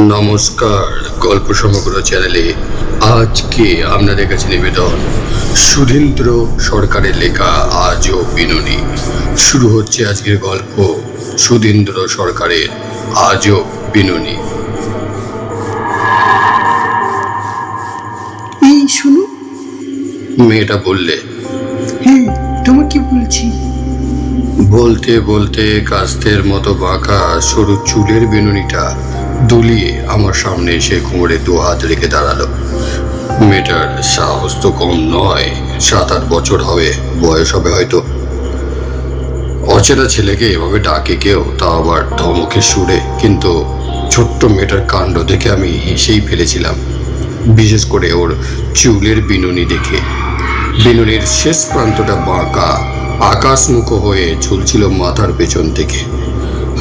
নমস্কার, গল্প সমগ্র চ্যানেলে আজকে আপনাদের কাছে নিবেদন সুধীন্দ্র সরকারের লেখা আজও বিনুনি। শুরু হচ্ছে আজকের গল্প সুধীন্দ্র সরকারের আজও বিনুনি। এই শুনো। মেয়েটা বললে, হ্যাঁ, তোমাকে বলছি। বলতে বলতে কাস্তের মতো বাঁকা সরু চুলের বিনুনিটা দুলিয়ে আমার সামনে এসে কোমরে দু হাত রেখে দাঁড়ালো। মেয়েটার সাহস তো কম নয়, 7-8 বছর হবে, বয়স হবে হয়তো। অচেনা ছেলেকে এভাবে ডাকে কেউ, তা আবার ধমকে সুরে। কিন্তু ছোট্ট মেয়েটার কাণ্ড দেখে আমি হেসেই ফেলেছিলাম, বিশেষ করে ওর চুলের বিনুনি দেখে। বিনুনির শেষ প্রান্তটা বাঁকা, আকাশমুখো হয়ে ঝুলছিল মাথার পেছন থেকে।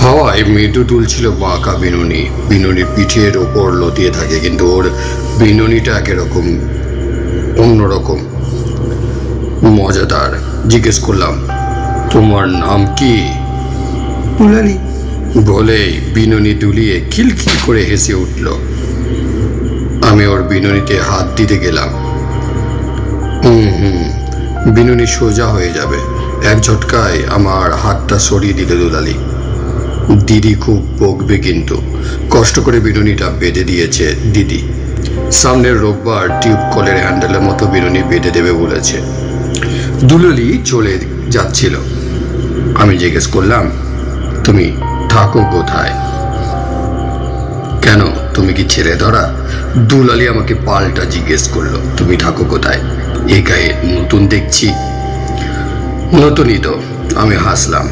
হাওয়ায় মৃদু দুলছিল বাঁকা বিনুনি। বিনুনি পিঠের ওপর লতিয়ে থাকে, কিন্তু ওর বিনুনিটা একরকম অন্যরকম মজাদার। জিজ্ঞেস করলাম, তোমার নাম কি? পোলালি। বলেই বিনুনি দুলিয়ে খিলখিল করে হেসে উঠল। আমি ওর বিনুনিতে হাত দিতে গেলাম। বিনুনি সোজা হয়ে যাবে। এক ঝটকায় আমার হাতটা সরিয়ে দিল দুলালি। দিদি খুব বকবে কিন্তু। কষ্ট করে বিনুনিটা বেঁধে দিয়েছে দিদি। সামনের রোববার টিউব কলের হ্যান্ডেলের মতো বিনুনি বেঁধে দেবে বলেছে। দুলালি চলে যাচ্ছিল। আমি জিজ্ঞেস করলাম, তুমি থাকো কোথায়? কেন, তুমি কি ছেড়ে ধরা? দুলালি আমাকে পাল্টা জিজ্ঞেস করলো, তুমি থাকো কোথায়? এই গায়ে নতুন দেখছি। নতুনই তো, আমি হাসলাম।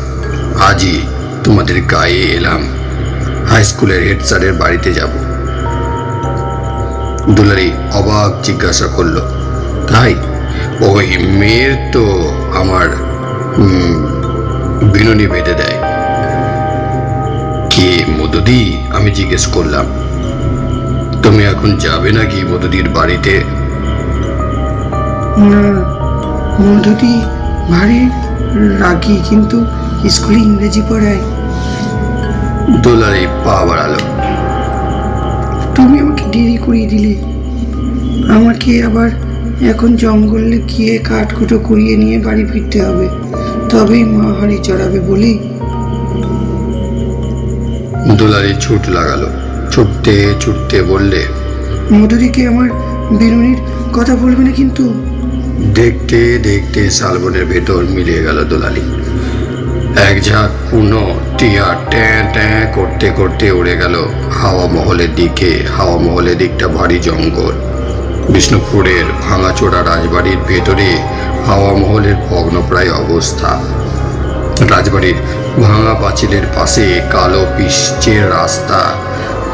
আজই তোমাদের গায়ে এলাম, হাই স্কুলের হেড স্যারের বাড়িতে যাব। দুলারি অবাক জিজ্ঞাসা করলো, তাই? ওই মেয়ের তো আমার বিনুনি বেঁধে দেয়। কে, মধুদি? আমি জিজ্ঞেস করলাম। তুমি এখন যাবে নাকি মধুদির বাড়িতে? না, মধুদি ভারী রাগি, কিন্তু স্কুলে ইংরেজি পড়ায়। দুলারি পা বাড়ালো। তুমি আমাকে দেরি করিয়ে দিলে। আমাকে আবার এখন জঙ্গলে গিয়ে কাঠকুটো কুড়িয়ে নিয়ে বাড়ি ফিরতে হবে, তবেই মা হাড়ি চড়াবে বলি। দুলারি ছুট লাগালো। ছুটতে ছুটতে বললে, মধুদিকে আমার বিনুনির কথা বলবে না কিন্তু। দেখতে দেখতে শালবনের ভেতর মিলিয়ে গেল দুলালি। এক ঝাঁক পুনো টিয়া ট্যাঁ ট্যাঁ করতে করতে উড়ে গেল হাওয়া মহলের দিকে। হাওয়া মহলের দিকটা ভারী জঙ্গল। বিষ্ণুপুরের ভাঙাচোরা রাজবাড়ির ভেতরে হাওয়া মহলের ভগ্নপ্রায় অবস্থা। রাজবাড়ির ভাঙা পাঁচিলের পাশে কালো পিচের রাস্তা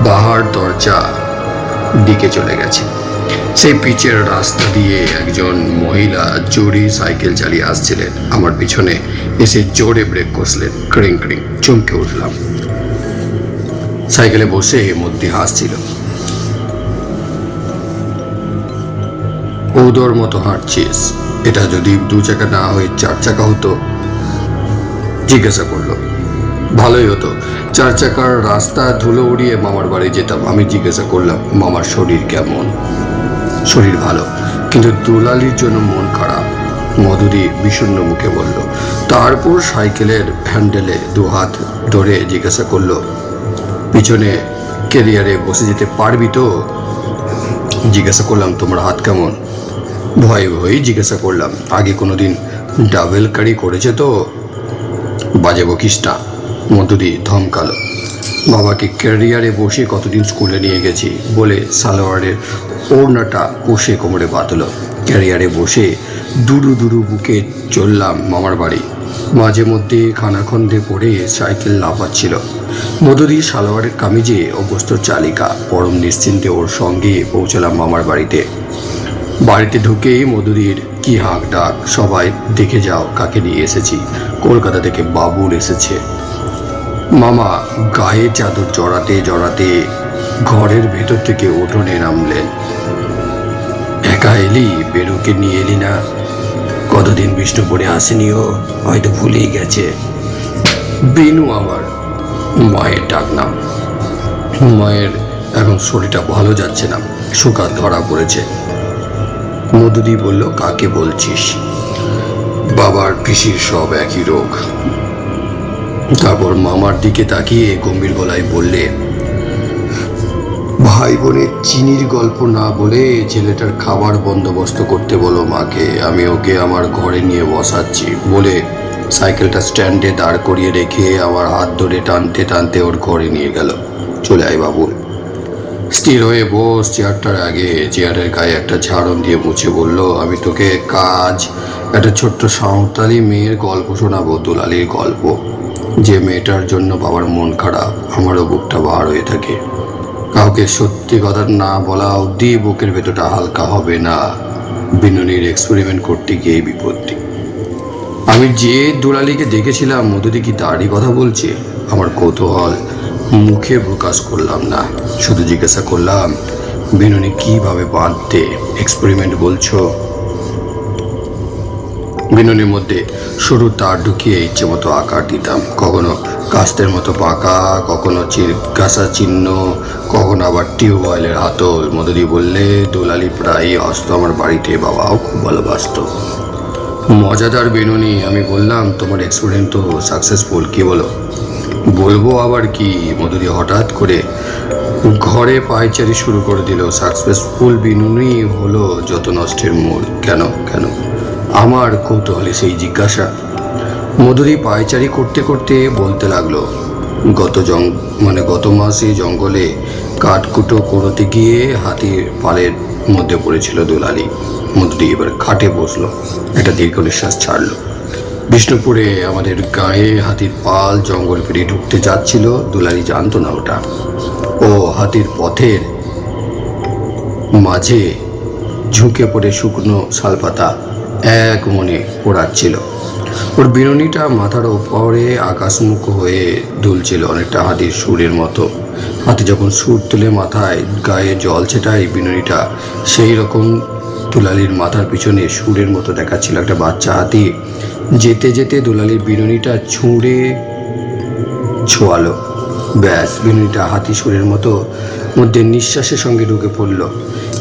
বাহার দরজা দিকে চলে গেছে। সেই পিচের রাস্তা দিয়ে একজন মহিলা জোরে সাইকেল চালিয়ে আসছিলেন। আমার পিছনে এসে জোরে ব্রেক কষলেন। ক্রিং ক্রিং, চমকে উঠলাম। সাইকেলে বসে মধ্যে হাসছিল। ওদর মতো হাঁটছিস, এটা যদি 2 চাকা না হয়ে 4 চাকা হতো? জিজ্ঞাসা করলো। ভালোই হতো, 4 চাকার রাস্তা ধুলো উড়িয়ে মামার বাড়ি যেতাম। আমি জিজ্ঞাসা করলাম, মামার শরীর কেমন? শরীর ভালো, কিন্তু দুলালির জন্য মন খারাপ, মধুদি বিষণ্ণ মুখে বলল। তারপর সাইকেলের হ্যান্ডেলে 2 হাত ধরে জিজ্ঞাসা করলো, পিছনে ক্যারিয়ারে বসে যেতে পারবি তো? জিজ্ঞাসা করলাম, তোমার হাত কেমন? ভয়ে ভয়েই জিজ্ঞাসা করলাম, আগে কোনোদিন ডাবল কারি করেছে তো? বাজে বকিস না, মধুদি ধমকালো। বাবাকে ক্যারিয়ারে বসে কতদিন স্কুলে নিয়ে গেছি বলে সালোয়ারের ওড়নাটা কষে কোমরে বাঁধলো। ক্যারিয়ারে বসে দুরু দুরু বুকে চললাম মামার বাড়ি। মাঝে মধ্যে খানাখন্দে পড়ে সাইকেল লাফাচ্ছিল। মধুদি সালোয়ারের কামিজে অভ্যস্ত চালিকা, পরম নিশ্চিন্তে ওর সঙ্গে পৌঁছলাম মামার বাড়িতে। বাড়িতে ঢুকেই মধুদির কি হাঁক ডাক, সবাই দেখে যাও কাকে নিয়ে এসেছি। কলকাতা থেকে বাবুল এসেছে। মামা গায়ে চাদর জড়াতে জড়াতে ঘরের ভেতর থেকে উঠোনে নামলেন। একা এলি? বেরুকে নিয়ে এলি না? কতদিন বিষ্ণুপুরে আসেনি, ও হয়তো ভুলেই গেছে। বেনু আমার মায়ের ডাক নাম। মায়ের এখন শরীরটা ভালো যাচ্ছে না, সুগার ধরা পড়েছে। মধুদি বলল, কাকে বলছিস? বাবার পিসির সব একই রোগ। তারপর মামার দিকে তাকিয়ে গম্ভীর গলায় বললে, ভাই বোনের চিনির গল্প না বলে ছেলেটার খাবার বন্দোবস্ত করতে বলো মাকে, আমি ওকে আমার ঘরে নিয়ে বসাচ্ছি। বলে সাইকেলটা স্ট্যান্ডে দাঁড় করিয়ে রেখে আমার হাত ধরে টানতে টানতে ওর ঘরে নিয়ে গেল। চলে আয় বাবু। স্থির হয়ে বস চেয়ারটার আগে। চেয়ারের গায়ে একটা ঝাড়ন দিয়ে মুছে বলল, আমি তোকে কাজ একটা ছোট্ট সাঁওতালি মেয়ের গল্প শোনাবো, দুলালির গল্প। যে মেয়েটার জন্য বাবার মন খারাপ, আমারও বুকটা বার হয়ে থাকে। কাউকে সত্যি কথা না বলা অবধি বুকের ভেতরটা হালকা হবে না। বিনুনির এক্সপেরিমেন্ট করতে গিয়ে বিপত্তি। আমি যে দুলালিকে দেখেছিলাম, মধুদি কি তারই কথা বলছে? আমার কৌতূহল মুখে প্রকাশ করলাম না, শুধু জিজ্ঞাসা করলাম, বিনুনি কিভাবে বাঁধতে এক্সপেরিমেন্ট বলছো? বিনুনির মধ্যে সরু তার ঢুকিয়ে ইচ্ছে মতো আকার দিতাম, কখনো কাস্তের মতো পাকা, কখনো চিরকাসা চিহ্ন, কখনো আবার টিউবওয়েলের হাতল। মধুদি বললে, দুলালি প্রায় আসতো আমার বাড়িতে, বাবাও খুব ভালোবাসত। মজাদার বিনুনি। আমি বললাম, তোমার এক্সপেরিমেন্ট তো সাকসেসফুল, কি বলো? বলবো আবার কি? মধুদি হঠাৎ করে ঘরে পায়চারি শুরু করে দিল। সাকসেসফুল বিনুনি হলো যত নষ্টের মূল। কেন কেন? আমার কৌতূহলে সেই জিজ্ঞাসা। মধুদি পায়চারি করতে করতে বলতে লাগলো, গত মাসে জঙ্গলে কাঠকুটো করতে গিয়ে হাতির পালের মধ্যে পড়েছিল দুলালি। মধুদি এবার খাটে বসলো, একটা দীর্ঘ নিঃশ্বাস ছাড়লো। বিষ্ণুপুরে আমাদের গায়ে হাতির পাল জঙ্গল পেরিয়ে ঢুকতে যাচ্ছিল। দুলালি জানতো না ওটা। ও হাতির পথের মাঝে ঝুঁকে পড়ে শুকনো শালপাতা এক মনে পোড়াচ্ছিল। ওর বিনুনিটা মাথার ওপরে আকাশমুখ হয়ে দুলছিল, অনেকটা হাতির সুরের মতো। হাতি যখন সুর তুলে মাথায় গায়ে জল ছেটায়, বিনুনিটা সেই রকম দুলালির মাথার পিছনে সুরের মতো দেখাচ্ছিল একটা বাচ্চা হাতি। যেতে যেতে দুলালির বিনুনিটা ছুঁড়ে ছোয়ালো। ব্যাস, বিনুনিটা হাতি সুরের মতো মধ্যে নিঃশ্বাসের সঙ্গে ঢুকে পড়ল।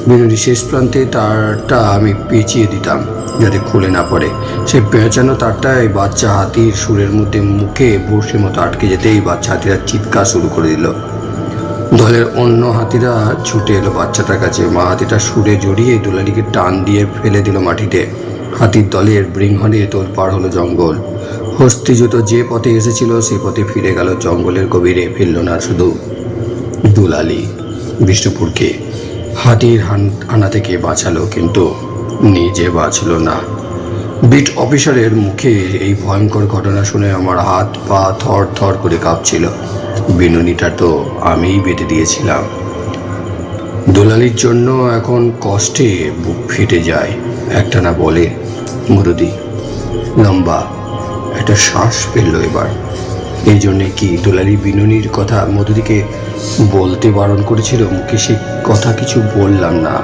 বিনুনির শেষ প্রান্তে তারটা আমি পেঁচিয়ে দিতাম যাতে খুলে না পড়ে। সে পেঁচানো তারটায় বাচ্চা হাতির সুরের মধ্যে মুখে বর্ষের মতো আটকে যেতেই বাচ্চা হাতিরা চিৎকার শুরু করে দিল। দলের অন্য হাতিরা ছুটে এলো বাচ্চাটার কাছে। মা হাতিটা সুরে জড়িয়ে দুলালিকে টান দিয়ে ফেলে দিল মাটিতে। হাতির দলের বৃংহণে তোলপাড় হলো জঙ্গল। হস্তিজুতো যে পথে এসেছিল সে পথে ফিরে গেল জঙ্গলের গভীরে। ফিরল না শুধু দুলালি, বিষ্ণুপুরকে হাতির হানা থেকে বাঁচালো, কিন্তু নিজে বাঁচল না। বিট অফিসারের মুখে এই ভয়ঙ্কর ঘটনা শুনে আমার হাত পা থর থর করে কাঁপছিল। বিনুনিটা তো আমিই বেঁধে দিয়েছিলাম। দুলালির জন্য এখন কষ্টে বুক ফেটে যায়। একটানা বলে, মধুদি লম্বা একটা শ্বাস ফেললো এবার। এই জন্যে কি দুলালি বিনুনির কথা মধুদিকে বলতে বারণ করেছিল? মুখে সে কথা কিছু বললাম না,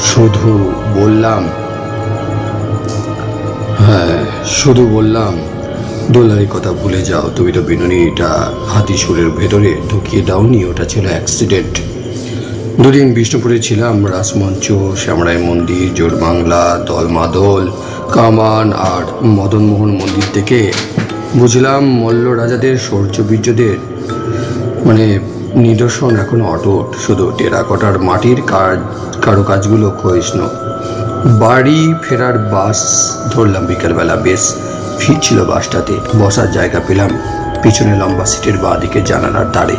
শুধু বললাম, শুধু বললাম, দুলালির কথা ভুলে যাও। তুমি তো বিনুনিটা হাতি সুরের ভেতরে ঢুকিয়ে দাওনি, ওটা ছিল অ্যাক্সিডেন্ট। দুদিন বিষ্ণুপুরে ছিলাম। রাসমঞ্চ, শ্যামরাই মন্দির, জোরবাংলা, দলমাদল, কামান আর মদনমোহন মন্দির থেকে বুঝলাম মল্ল রাজাদের শৌর্যবীর্যদের নিদর্শন এখনো অটুট। শুধু টেরাকোটার মাটির কারুকাজগুলো ক্ষয়িষ্ণু। বাড়ি ফেরার বাস ধরলাম বিকালবেলা। বেশ ফিরছিল বাসটাতে। বসার জায়গা পেলাম পিছনে লম্বা সিটের বাঁ দিকে জানালার ধারে।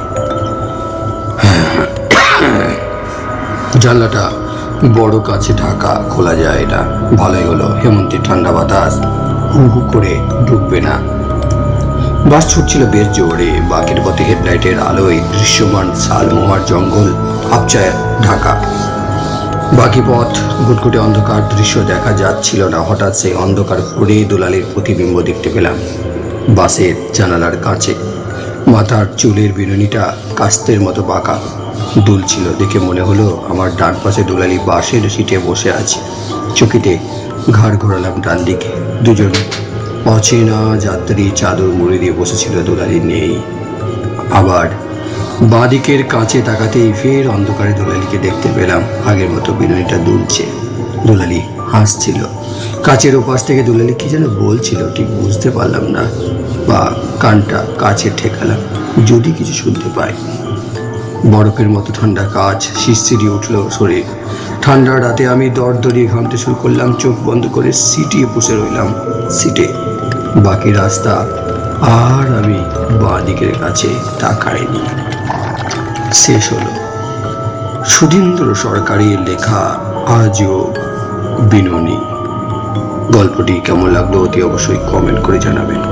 জানলাটা বড় কাছে ঢাকা, খোলা যায় না। ভালোই হলো, হেমন্তের ঠান্ডা বাতাস হু হু করে ঢুকবে না। বাস ছুটছিল বেশ জোরে। বাকের পথে হেডলাইটের আলোয় দৃশ্যমান শালমোহার জঙ্গল আপচায় ঢাকা। বাকি পথ ঘুটঘুটে অন্ধকার, দৃশ্য দেখা যাচ্ছিল না। হঠাৎ সেই অন্ধকার ফুরে দুলালির প্রতিবিম্ব দেখতে পেলাম বাসের জানালার কাছে। মাথার চুলের বিনুনিটা কাস্তের মতো বাঁকা দুলছিল। দেখে মনে হলো আমার ডান পাশে দুলালি বাসের সিটে বসে আছে। চকিতে ঘাড় ঘোরালাম ডান দিকে। দুজন অচেনা যাত্রী চাদর মুড়ি দিয়ে বসেছিল। দুলালি নেই। আবার বাঁদিকের কাছে তাকাতেই ফের অন্ধকারে দুলালিকে দেখতে পেলাম। আগের মতো বিনয়টা দুলছে, দুলালি হাসছিল। কাছের ওপাশ থেকে দুলালি কি যেন বলছিল, ঠিক বুঝতে পারলাম না, বা কানটা কাছে ঠেকালাম যদি কিছু শুনতে পাই। বরফের মতো ঠান্ডা কাজ, শিরশিরি উঠল শরীর। ঠান্ডা রাতে আমি দরদরিয়ে ঘামতে শুরু করলাম। চোখ বন্ধ করে সিটিয়ে বসে রইলাম সিটে। বাকি রাস্তা আর আমি বাঁ দিকের কাছে তাকাইনি। শেষ হলো। সুধীন্দ্র সরকারের লেখা আজব বিনোনি। গল্পটি কেমন লাগলো অতি অবশ্যই কমেন্ট করে জানাবেন।